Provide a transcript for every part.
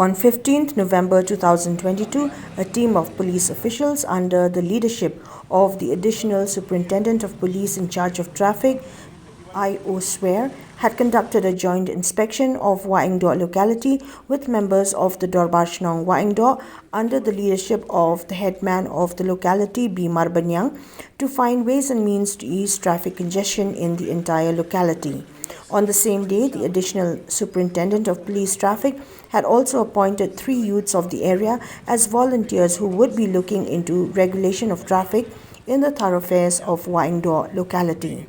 On 15th November 2022, a team of police officials under the leadership of the Additional Superintendent of Police in charge of traffic, O Swer, had conducted a joint inspection of Wahingdoh locality with members of the Dorbar Shnong Wahingdoh under the leadership of the headman of the locality, Marbaniang, to find ways and means to ease traffic congestion in the entire locality. On the same day, the Additional Superintendent of Police Traffic had also appointed 3 youths of the area as volunteers who would be looking into regulation of traffic in the thoroughfares of Wahingdoh locality.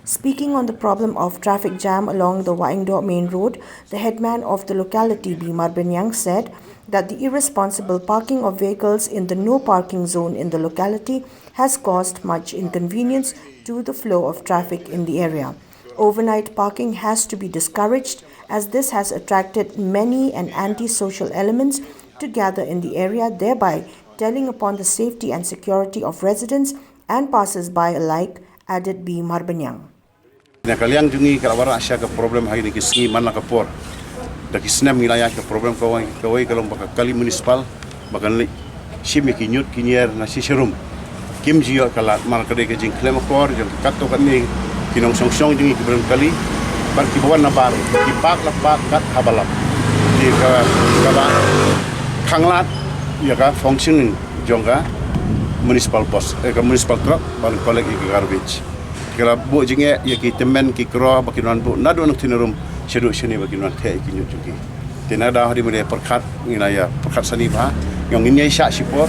Speaking on the problem of traffic jam along the Wahingdoh main road, the headman of the locality, Marbaniang, said that the irresponsible parking of vehicles in the no parking zone in the locality has caused much inconvenience to the flow of traffic in the area. Overnight parking has to be discouraged as this has attracted many and anti-social elements to gather in the area, thereby telling upon the safety and security of residents and passers-by alike, added Marbaniang. Kaliang jungi kalawara asya ke problem hari ni kisngi mana kapor. Da kisnam wilayah ke problem kawai kalau baka kali municipal bakan li sim kinyut kinyer na si serum. Kim jio kalat mar kade ke jing klem kor jong kato kan ni kinong song jungi kibran kali bar kibawan na bar kipak lapak kat habalap. Di ka khanglat ya ka function jongga municipal post ke municipal truck bar kolek ke garbage. Kalau bu jinge ya ki temen ki kro bakinan bu nado nak tinarum sedu seni bakinan the ki nyut juki tinada hari mulai perkat ngina ya perkat sani ba yang ini syak sipor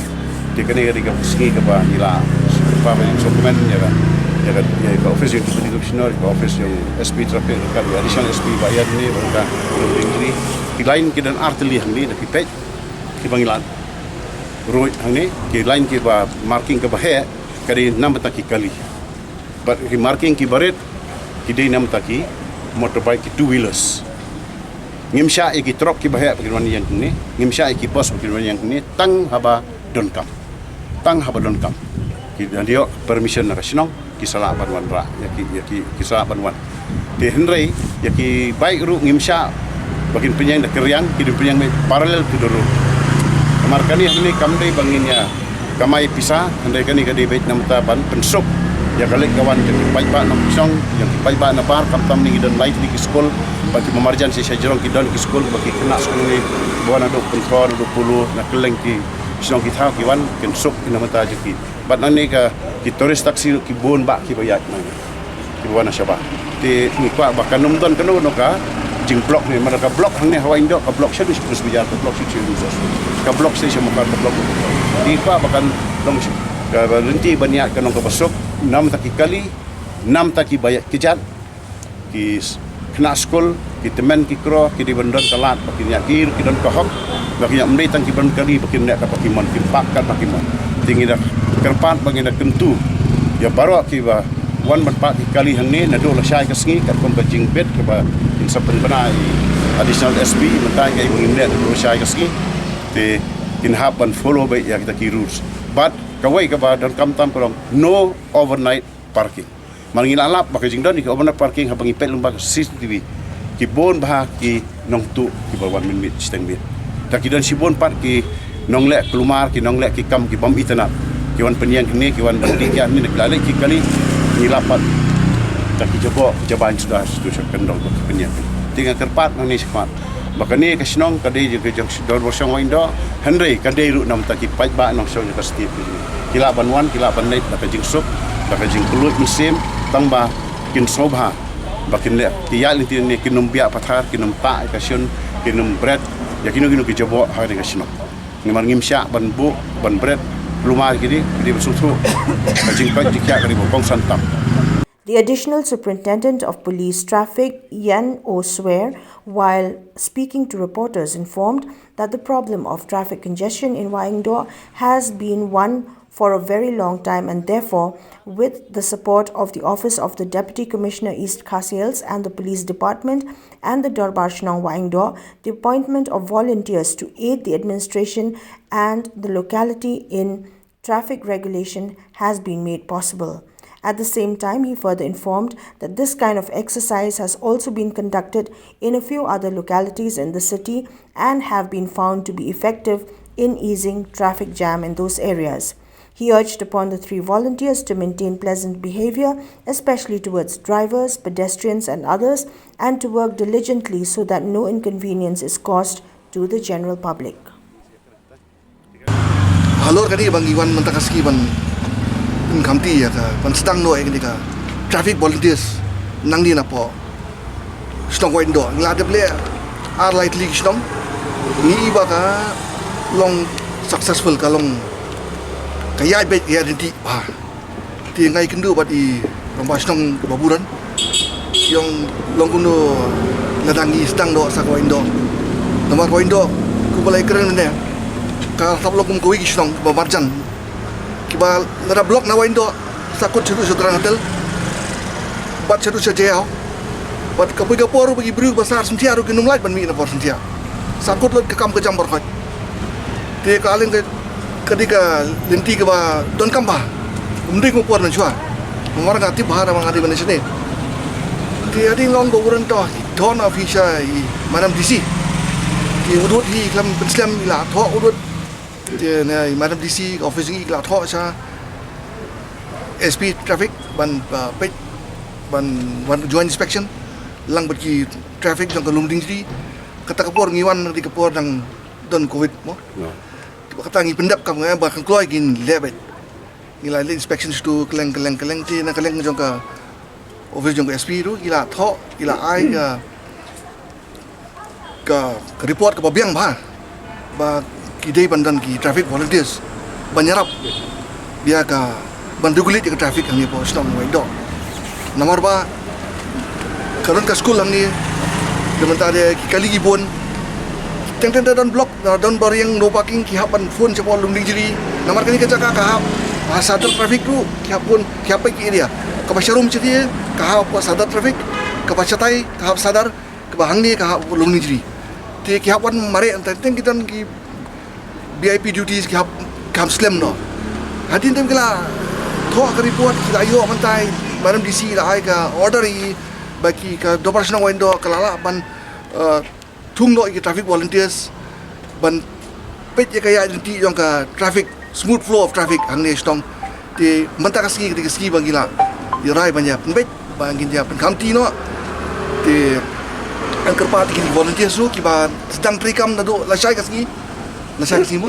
dikene ga singi ke ba nila apa yang dokumen ya ka office yang deputy commissioner ka office yang SP traffic ka additional SP bayar ni bangka ini di lain ki dan arteli hang ni ki pej ki bangilan road hang ni ki lain ki ba marking ke ba he kadi nam taki kali but marking ki baret kidai nam taki motorbike ki two wheelers ngimsha ki truck ki bahaya bagaimana yang ni ngimsha ki bus bagaimana yang ni tang haba donkam ki dia permission na Shillong ki sala banwan ra ya ki sala banwan de henry ya ki bike ru ngimsha bagin penyang da keryang ki penyang parallel to the road markani ni kamdai banginnya kamai pisah andai kani kadi bait nam ta ban pensuk ya kali kawan yang baik ba nak song yang baik ba na bar kaptam ni dan light di school bagi memarjan si sajrong ki dan ki school bagi kena school ni buana do kontrol do pulu na keleng ki song ki thau ki wan ken sok ina mata ji ki bat nani ka ki tourist taxi ki bon ba ki bayat na ki buana syaba ti ni kwa bakan num don kanu no ka jing block ni mereka block hang ni Wahingdoh ka block sya terus biar ka block si ka block si semua ka block di kwa bakan dong ka berhenti banyak kanong ka besok 6 taki kali 6 taki bayat kejat ki kena skol ki temen ki kro ki di bendon kalat baki nya kir ki don kahok baki nya mri tang ki bendon kali baki nek ka baki mon ki pakat baki mon tinggi dak kerpat bagi dak kentu ya baru ki ba wan berpat kali hang ni na do la syai ka sngi kat kon ka jing bet ke ba in saben bana additional SP mentai kai bagi nek do syai ka sngi te in happen follow by ya kita ki rules but kawai ka ba dan kamtam korong no overnight parking mangina lap baka jingdan ki overnight parking habang ipet lumba CCTV ki bon bah ki nong tu ki ba 1 minute steng bit ta ki dan si bon part ki nong lek kelumar ki nong lek ki kam ki bom itana ki wan penyang ni ki wan bandi ki ni nak lalai ki kali ni lapat ta ki jobo jaban sudah kendong ki penyang tinggal kerpat nang ni semat baka ni ka Shillong kadai je ke Dorbar Shnong Wahingdoh Henry kadai ru nam taki pai ba nong song ka state kila banwan kila banai baka jing sup baka jing kulut musim tamba kin sobha bakin le ki ya linti ni kinum bia pathar kinum pa ka shun kinum bread ya kinu ki jobo hari ka Shillong ni mar ngimsha ban bu ban bread lumar ki di besutru ka jing pa jikya ka di bong santam. The Additional Superintendent of Police Traffic, O Swer, while speaking to reporters, informed that the problem of traffic congestion in Wahingdoh has been one for a very long time, and therefore, with the support of the Office of the Deputy Commissioner East Khasiels and the Police Department and the Dorbar Shnong Wahingdoh, the appointment of volunteers to aid the administration and the locality in traffic regulation has been made possible. At the same time, he further informed that this kind of exercise has also been conducted in a few other localities in the city and have been found to be effective in easing traffic jam in those areas. He urged upon the 3 volunteers to maintain pleasant behavior, especially towards drivers, pedestrians and others, and to work diligently so that no inconvenience is caused to the general public. Halor kani bang iwan mentakaski ban kamti ya ka ban sedang no kani ka traffic volunteers nang di na po Shnong Wahingdoh ngla de ble ar light league Shnong ni iba ka long successful ka long kaya bet ya di ba ti ngai kendu bat i Dorbar Shnong baburan yang long kuno ladangi sedang do sa Wahingdoh Dorbar Wahingdoh ku balai keren ne ka tablo kum kuwi Shillong ba marjan kiba lara blok na Wahingdoh sakut chedu sedrang hotel bat chedu sejao bat kapi kapor bagi bru besar sentia ru kinum lait ban mi na por sentia sakut lot ke kam ke jam berkhot te kaleng ke ketika lenti ke ba don kamba umdi ko por na chua mor ngati bahara mangadi ban sini te adi long go uran to don officer i madam DC ki udut hi klam penslam ila tho udut te na madam DC office i ila tho sa SP traffic ban pet ban joint inspection lang bagi traffic jang kalung dingri kata kapor ngiwan di kapor nang don covid mo kata ngi pendap kam nga ba kan kloy gin lebet ngila inspection stu keleng ti na keleng jang ka office jang SP ru ila tho ila ai ka report ka babiang ba kidai bandan ki traffic volunteers banyarap dia ka bandugulit ke traffic ang ni po Shnong Wahingdoh nomor ba karon ka school ang ni dementade ki kali gibon teng dan blok dan bareng no parking ki hapan phone sepol lung jiri nomor kani ka jaka ka sadar traffic ru ki hapun ki hapai ki area ka basharum chiti ka hap sadar traffic ka bachatai ka hap sadar ka bahang ni ka hap lung jiri te ki hapan mare teng kitan ki VIP duties ki hap kam slam no hadin tem kala tho ka report ki ayo mantai madam DC la ai ka order i bagi ka Dorbar Shnong Wahingdoh kalala ban thungno i traffic volunteers ban pet ya kaya di jong ka traffic smooth flow of traffic ang ne Shnong ti manta ka ski bangila di rai banya pet bangin dia pen kamti no ti ang kerpa ti volunteers su ki ba sedang trikam na do la sai ka ski mo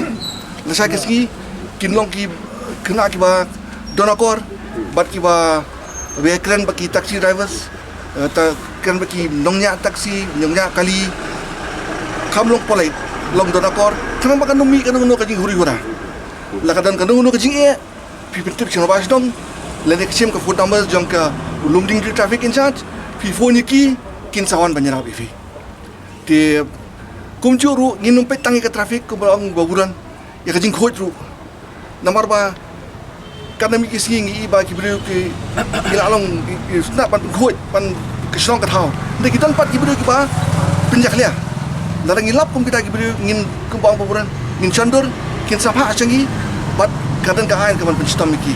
la sai ka ski kinlong ki kena ki ba donakor bat ki ba vehicle bagi taxi drivers kan bagi nongnya taxi nongnya kali kamlong polai long donakor kan makan numi kan ngono kajing huri hura la kadan kan ngono kajing pipitip chino bas dom lene ksim ka phone number jong ka lumding traffic in charge pi phone ki kin sawan banyara bifi te kumchuru nginum petangi ka traffic ko bang baburan ya kajing khoj ru namar ba karena mi kisi ngi ba ki bru ki ilalong snap ban khoj ban Shillong ka thau de kita empat ki bru ki ba pinjak lia larang ilap kum kita ki bru ngin kumbang baburan ngin chandur kin sapha changi bat kadan ka ain ka ban penstam ki